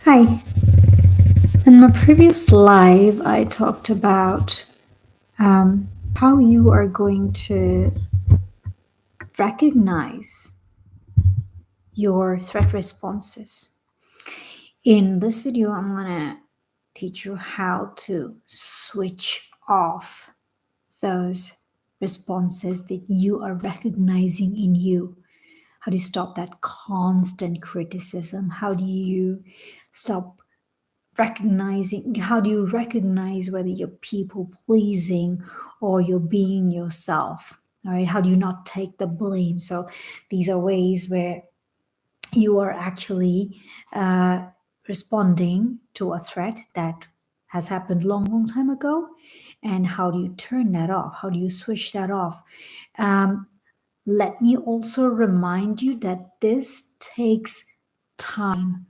Hi. In my previous live, I talked about how you are going to recognize your threat responses. In this video, I'm going to teach you how to switch off those responses that you are recognizing in you. How do you stop that constant criticism? How do you stop recognizing, how do you recognize whether you're people pleasing or you're being yourself? All right, how do you not take the blame? So these are ways where you are actually uh, responding to a threat that has happened long time ago. And how do you turn that off? How do you switch that off? um, Let me also remind you that this takes time.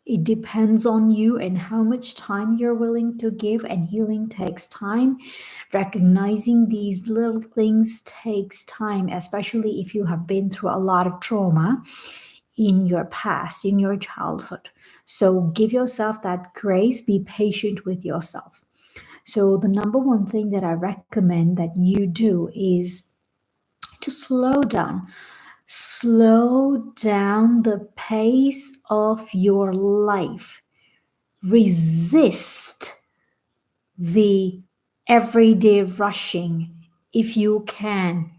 It depends on you and how much time you're willing to give, and healing takes time. Recognizing these little things takes time, especially if you have been through a lot of trauma in your past, in your childhood. So give yourself that grace, be patient with yourself. So, the number one thing that I recommend that you do is to slow down. Slow down the pace of your life. Resist the everyday rushing if you can.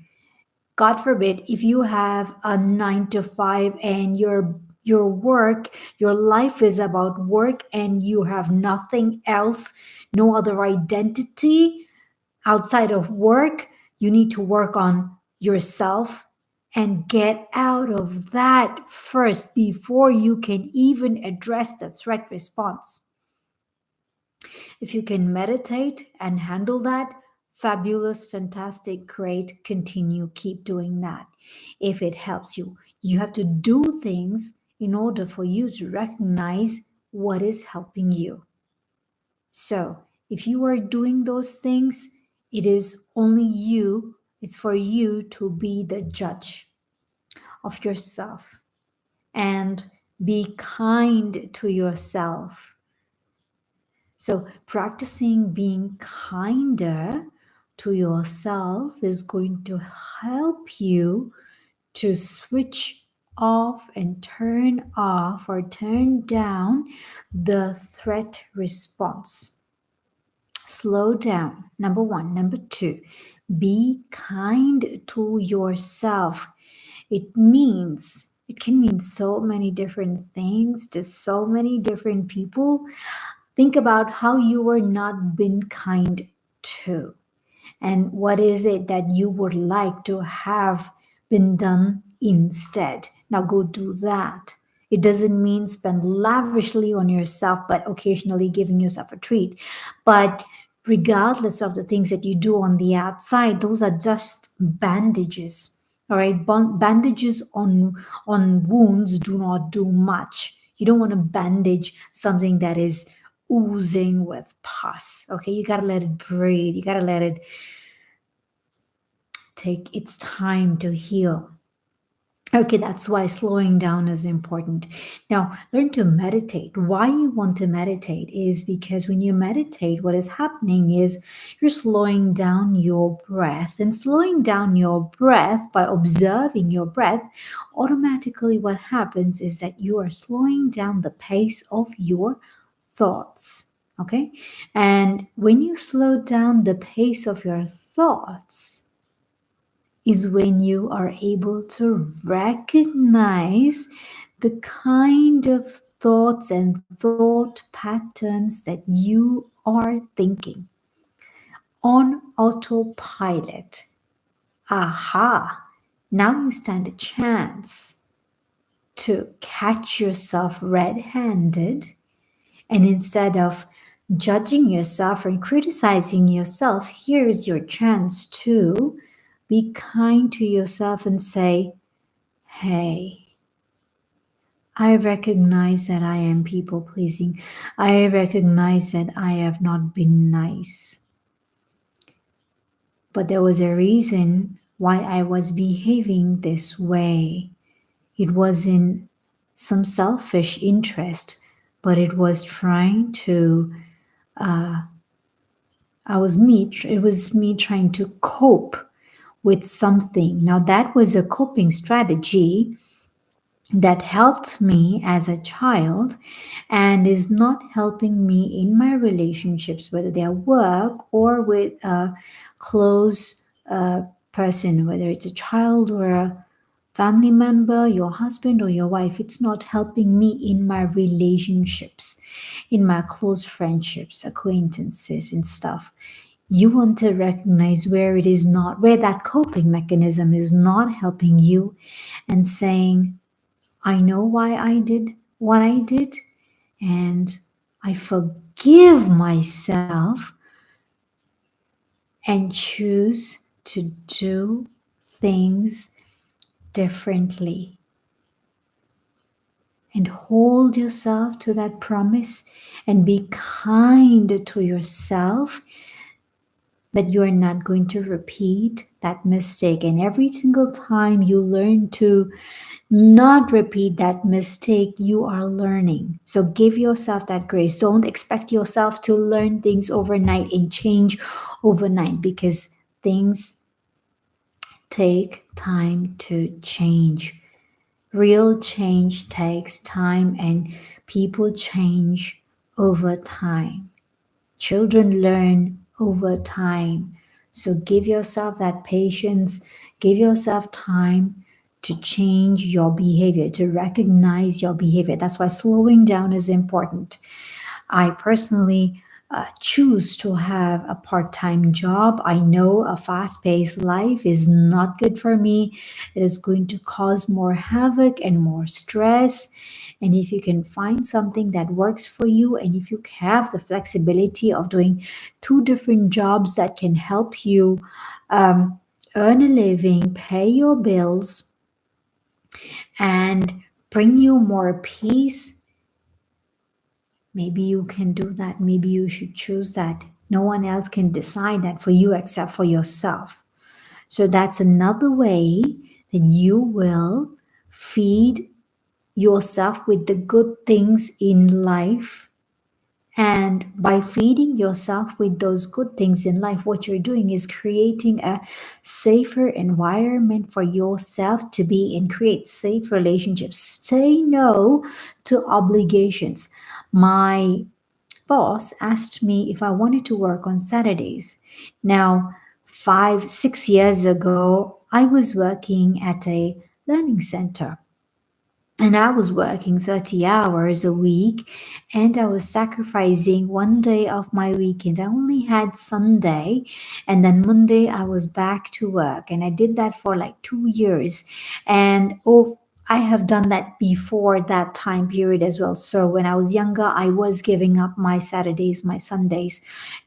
God forbid, if you have a 9 to 5 and your work, your life is about work and you have nothing else, no other identity outside of work, you need to work on yourself and get out of that first before you can even address the threat response. If you can meditate and handle that, fabulous, fantastic, great, continue, keep doing that. If it helps you, you have to do things in order for you to recognize what is helping you. So, if you are doing those things, it is only you, it's for you to be the judge of yourself and be kind to yourself. So, practicing being kinder to yourself is going to help you to switch off and turn off or turn down the threat response. Slow down, number one. Number two, be kind to yourself. It can mean so many different things to so many different people. Think about how you were not been kind to, and what is it that you would like to have been done instead. Now go do that. It doesn't mean spend lavishly on yourself, but occasionally giving yourself a treat. But regardless of the things that you do on the outside, those are just bandages. All right, bandages on wounds do not do much. You don't want to bandage something that is oozing with pus. Okay, you gotta let it breathe. You gotta let it take its time to heal. Okay, that's why slowing down is important. Now, learn to meditate. Why you want to meditate is because when you meditate, what is happening is you're slowing down your breath. And slowing down your breath by observing your breath, automatically what happens is that you are slowing down the pace of your thoughts. Okay? And when you slow down the pace of your thoughts, is when you are able to recognize the kind of thoughts and thought patterns that you are thinking on autopilot. Aha! Now you stand a chance to catch yourself red handed, and instead of judging yourself and criticizing yourself, here's your chance to be kind to yourself and say, hey, I recognize that I am people pleasing. I recognize that I have not been nice. But there was a reason why I was behaving this way. It was in some selfish interest. but it was trying to it was me trying to cope with something. Now that was a coping strategy that helped me as a child and is not helping me in my relationships, whether they're work or with a close person, whether it's a child or a family member, your husband or your wife. It's not helping me in my relationships, in my close friendships, acquaintances, and stuff. You want to recognize where it is not, where that coping mechanism is not helping you, and saying, I know why I did what I did, and I forgive myself and choose to do things differently. And hold yourself to that promise and be kind to yourself that you are not going to repeat that mistake. And every single time you learn to not repeat that mistake, you are learning. So give yourself that grace. Don't expect yourself to learn things overnight and change overnight, because things take time to change. Real change takes time, and people change over time. Children learn over time. So give yourself that patience, give yourself time to change your behavior, to recognize your behavior. That's why slowing down is important. I personally choose to have a part time job. I know a fast paced life is not good for me. It is going to cause more havoc and more stress. And if you can find something that works for you, and if you have the flexibility of doing two different jobs that can help you um, earn a living, pay your bills, and bring you more peace, maybe you can do that. Maybe you should choose that. No one else can decide that for you except for yourself. So that's another way that you will feed yourself with the good things in life. And by feeding yourself with those good things in life, what you're doing is creating a safer environment for yourself to be in, create safe relationships. Say no to obligations. My boss asked me if I wanted to work on Saturdays. Now, 5, 6 years ago, I was working at a learning center, and I was working 30 hours a week, and I was sacrificing one day of my weekend. I only had Sunday, and then Monday I was back to work. And I did that for like 2 years. And I have done that before that time period as well. So when I was younger, I was giving up my Saturdays, my Sundays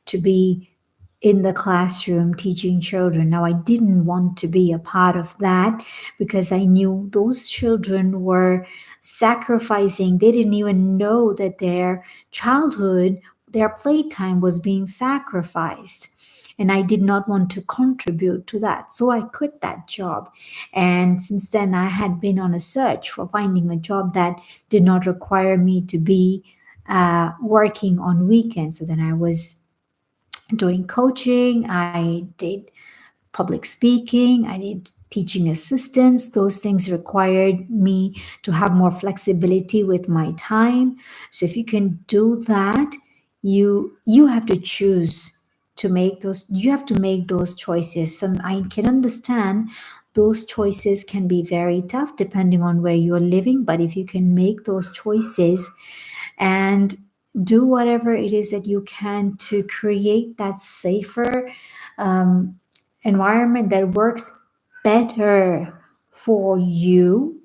to be in the classroom teaching children. Now, I didn't want to be a part of that because I knew those children were sacrificing. They didn't even know that their childhood, their playtime was being sacrificed. And I did not want to contribute to that. So I quit that job. And since then, I had been on a search for finding a job that did not require me to be working on weekends. So then I was doing coaching, I did public speaking, I did teaching assistance. Those things required me to have more flexibility with my time. So if you can do that, you have to choose to make those, you have to make those choices. And I can understand those choices can be very tough depending on where you're living, but if you can make those choices and do whatever it is that you can to create that safer um, environment that works better for you,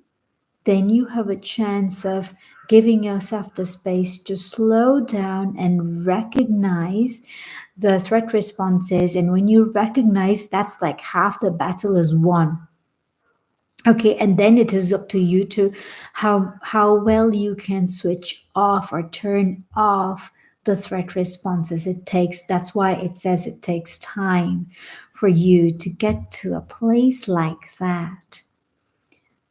then you have a chance of giving yourself the space to slow down and recognize the threat responses. And when you recognize, that's like half the battle is won. Okay, and then it is up to you to how well you can switch off or turn off the threat responses. It takes, that's why it says it takes time for you to get to a place like that.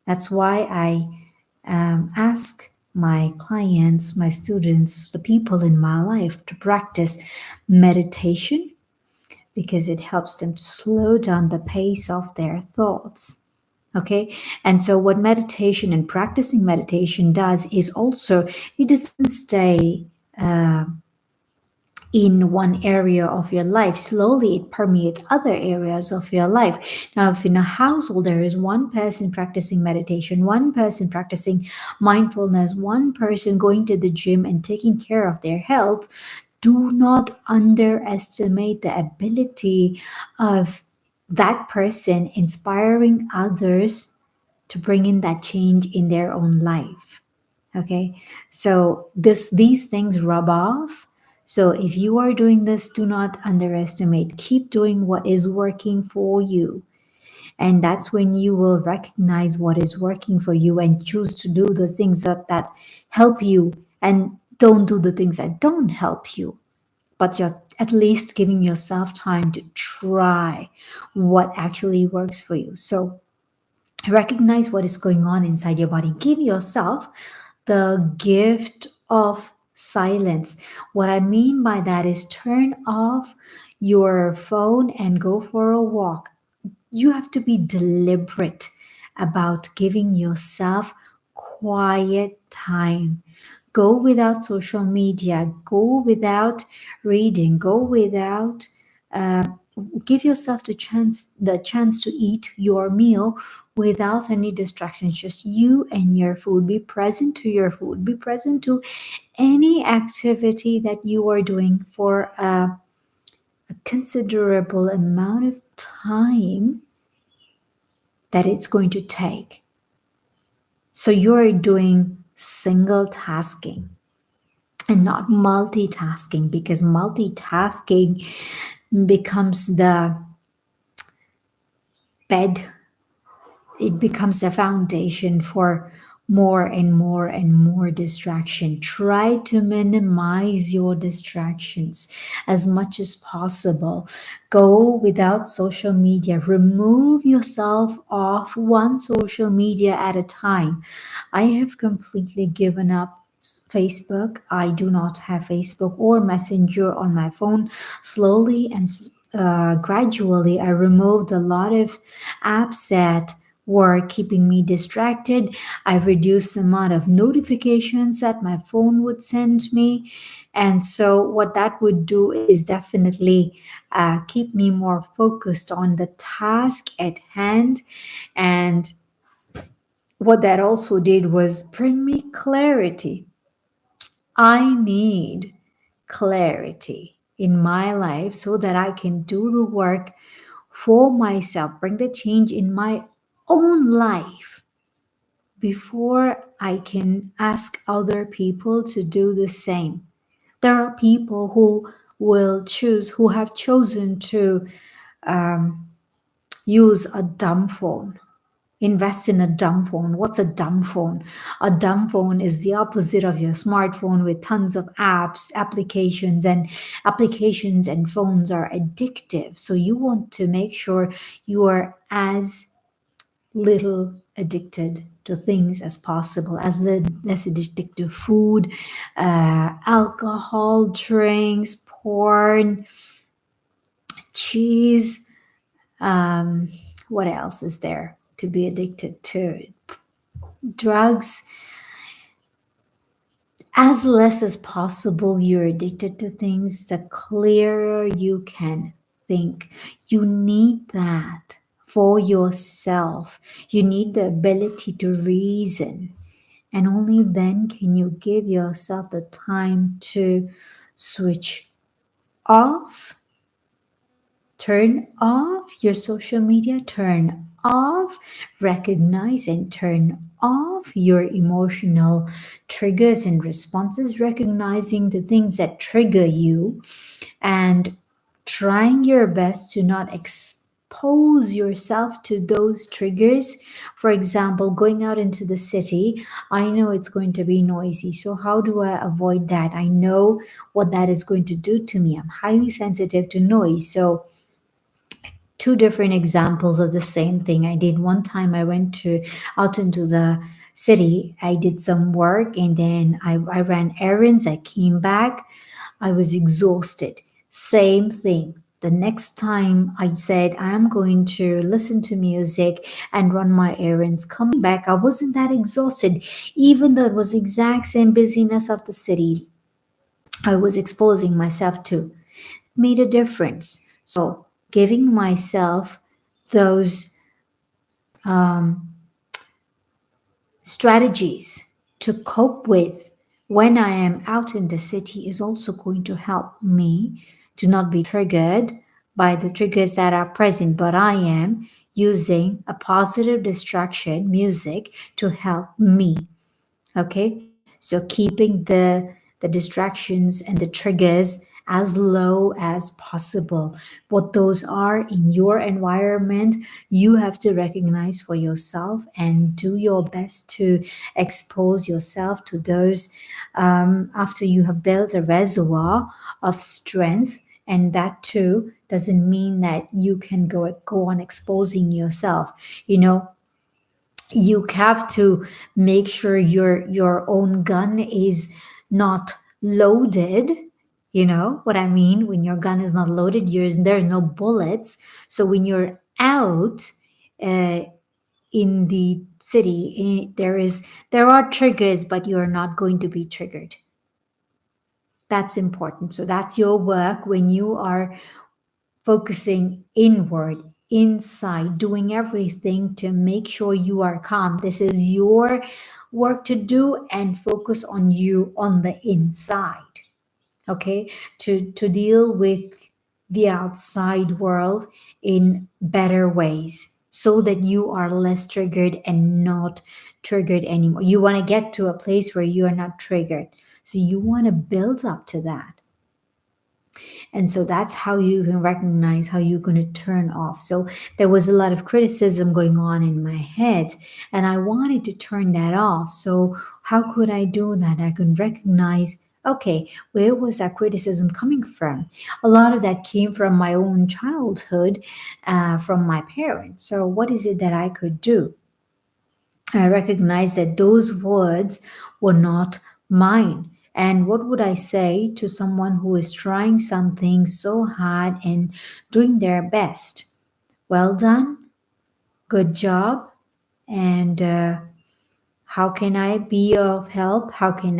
That's why I ask my clients, my students, the people in my life to practice meditation because it helps them to slow down the pace of their thoughts. Okay, and so what meditation and practicing meditation does is also it doesn't stay in one area of your life. Slowly, it permeates other areas of your life. Now, if in a household there is one person practicing meditation, one person practicing mindfulness, one person going to the gym and taking care of their health, do not underestimate the ability of that person inspiring others to bring in that change in their own life. Okay, so these things rub off. So if you are doing this, do not underestimate. Keep doing what is working for you. And that's when you will recognize what is working for you and choose to do those things that help you, and don't do the things that don't help you. But you're at least giving yourself time to try what actually works for you. So recognize what is going on inside your body. Give yourself the gift of silence. What I mean by that is turn off your phone and go for a walk. You have to be deliberate about giving yourself quiet time. Go without social media, go without reading, go without uh, give yourself the chance to eat your meal without any distractions, just you and your food. Be present to your food, be present to any activity that you are doing for a considerable amount of time that it's going to take. So you're doing single tasking and not multitasking, because multitasking becomes the bed, it becomes a foundation for more and more and more distraction. Try to minimize your distractions as much as possible. Go without social media. Remove yourself off one social media at a time. I have completely given up Facebook. I do not have Facebook or Messenger on my phone. Slowly and gradually, I removed a lot of apps that were keeping me distracted. I reduced the amount of notifications that my phone would send me. And so, what that would do is definitely keep me more focused on the task at hand. And what that also did was bring me clarity. I need clarity in my life so that I can do the work for myself, bring the change in my own life before I can ask other people to do the same. There are people who have chosen to use a dumb phone, invest in a dumb phone. What's a dumb phone? A dumb phone is the opposite of your smartphone with tons of apps, applications and phones are addictive. So you want to make sure you are as little addicted to things as possible, as less addicted to food, alcohol, drinks, porn, cheese. Um, what else is there to be addicted to? Drugs. As less as possible you're addicted to things, the clearer you can think. You need that for yourself. You need the ability to reason. And only then can you give yourself the time to switch off, turn off your social media, turn off, recognize and turn off your emotional triggers and responses, recognizing the things that trigger you and trying your best to not expose yourself to those triggers. For example, going out into the city, I know it's going to be noisy. So, how do I avoid that? I know what that is going to do to me. I'm highly sensitive to noise. So, two different examples of the same thing I did. One time I went to out into the city. I did some work and then I ran errands. I came back. I was exhausted. Same thing. The next time I said I'm going to listen to music and run my errands, coming back, I wasn't that exhausted. Even though it was exact same busyness of the city I was exposing myself to, made a difference. So giving myself those strategies to cope with when I am out in the city is also going to help me to not be triggered by the triggers that are present, but I am using a positive distraction, music, to help me. Okay, so keeping the distractions and the triggers as low as possible. What those are in your environment, you have to recognize for yourself and do your best to expose yourself to those after you have built a reservoir of strength. And that too doesn't mean that you can go on exposing yourself. You know, you have to make sure your own gun is not loaded. You know what I mean? When your gun is not loaded, there's no bullets. So when you're out uh, in the city, there are triggers, but you're not going to be triggered. That's important. So that's your work when you are focusing inward, inside, doing everything to make sure you are calm. This is your work to do, and focus on you on the inside, okay? To deal with the outside world in better ways so that you are less triggered and not triggered anymore. You want to get to a place where you are not triggered. So you want to build up to that. And so that's how you can recognize how you're going to turn off. So there was a lot of criticism going on in my head, and I wanted to turn that off. So how could I do that? I could recognize, okay, where was that criticism coming from? A lot of that came from my own childhood, from my parents. So what is it that I could do? I recognized that those words were not mine. And what would I say to someone who is trying something so hard and doing their best? Well done, good job, and how can I be of help? How can